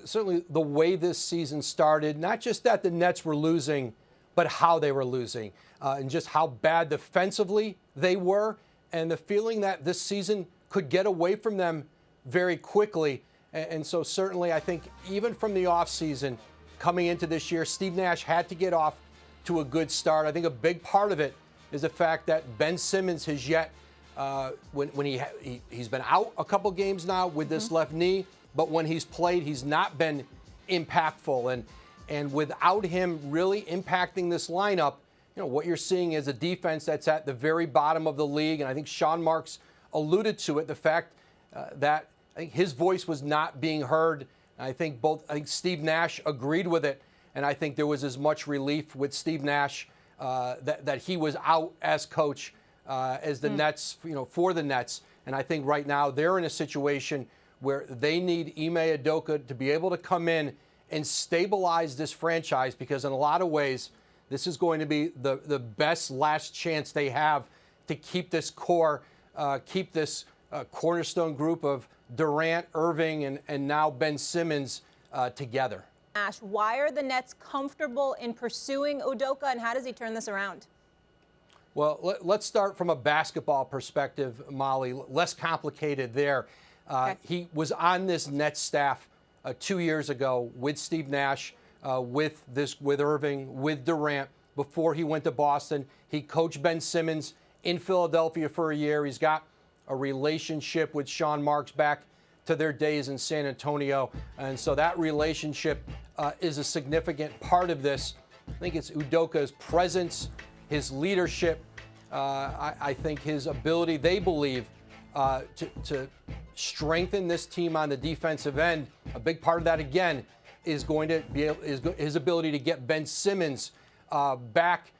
Certainly the way this season started, not just that the Nets were losing, but how they were losing, and just how bad defensively they were, and the feeling that this season could get away from them very quickly. And so certainly I think even from the offseason coming into this year, Steve Nash had to get off to a good start. I think a big part of it is the fact that Ben Simmons has yet, when he's been out a couple games now with this left knee, but when he's played, he's not been impactful. And without him really impacting this lineup, you know, what you're seeing is a defense that's at the very bottom of the league. And I think Sean Marks alluded to it, the fact that I think his voice was not being heard. And I think Steve Nash agreed with it. And I think there was as much relief with Steve Nash that he was out as coach as the Nets, for the Nets. And I think right now they're in a situation where they need Ime Udoka to be able to come in and stabilize this franchise, because in a lot of ways, this is going to be the best last chance they have to keep this core, keep this cornerstone group of Durant, Irving, and now Ben Simmons together. Ash, why are the Nets comfortable in pursuing Udoka, and how does he turn this around? Well, let's start from a basketball perspective, Molly. Less complicated there. Okay. He was on this Nets staff 2 years ago with Steve Nash, with Irving, with Durant. Before he went to Boston, he coached Ben Simmons in Philadelphia for a year. He's got a relationship with Sean Marks back to their days in San Antonio, and so that relationship is a significant part of this. I think it's Udoka's presence, his leadership. I think his ability, they believe, to strengthen this team on the defensive end. A big part of that, again, is going to be his ability to get Ben Simmons back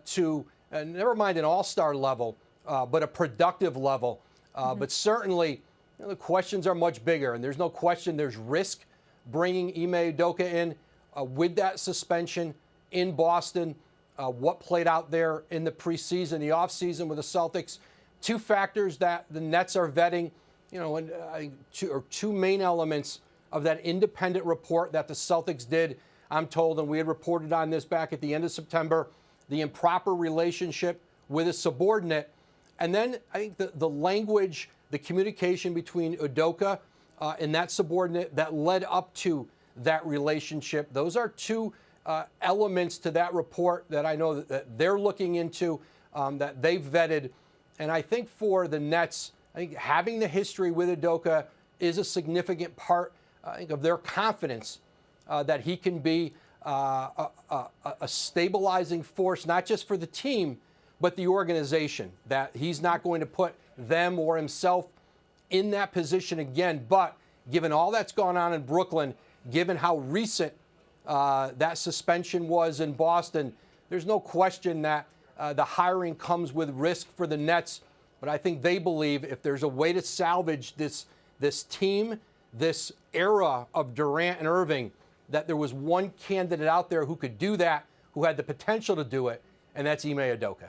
to, never mind an all-star level, but a productive level. But certainly, the questions are much bigger, and there's no question there's risk bringing Ime Udoka in with that suspension in Boston. What played out there in the preseason, the offseason with the Celtics. Two factors that the Nets are vetting, and two main elements of that independent report that the Celtics did, I'm told, and we had reported on this back at the end of September, the improper relationship with a subordinate. And then I think the language, the communication between Udoka and that subordinate that led up to that relationship. Those are two elements to that report that I know that they're looking into, that they've vetted. And I think for the Nets, I think having the history with Udoka is a significant part, I think, of their confidence that he can be a stabilizing force, not just for the team, but the organization, that he's not going to put them or himself in that position again. But given all that's gone on in Brooklyn, given how recent that suspension was in Boston, there's no question that the hiring comes with risk for the Nets. But I think they believe if there's a way to salvage this team, this era of Durant and Irving, that there was one candidate out there who could do that, who had the potential to do it, and that's Ime Udoka.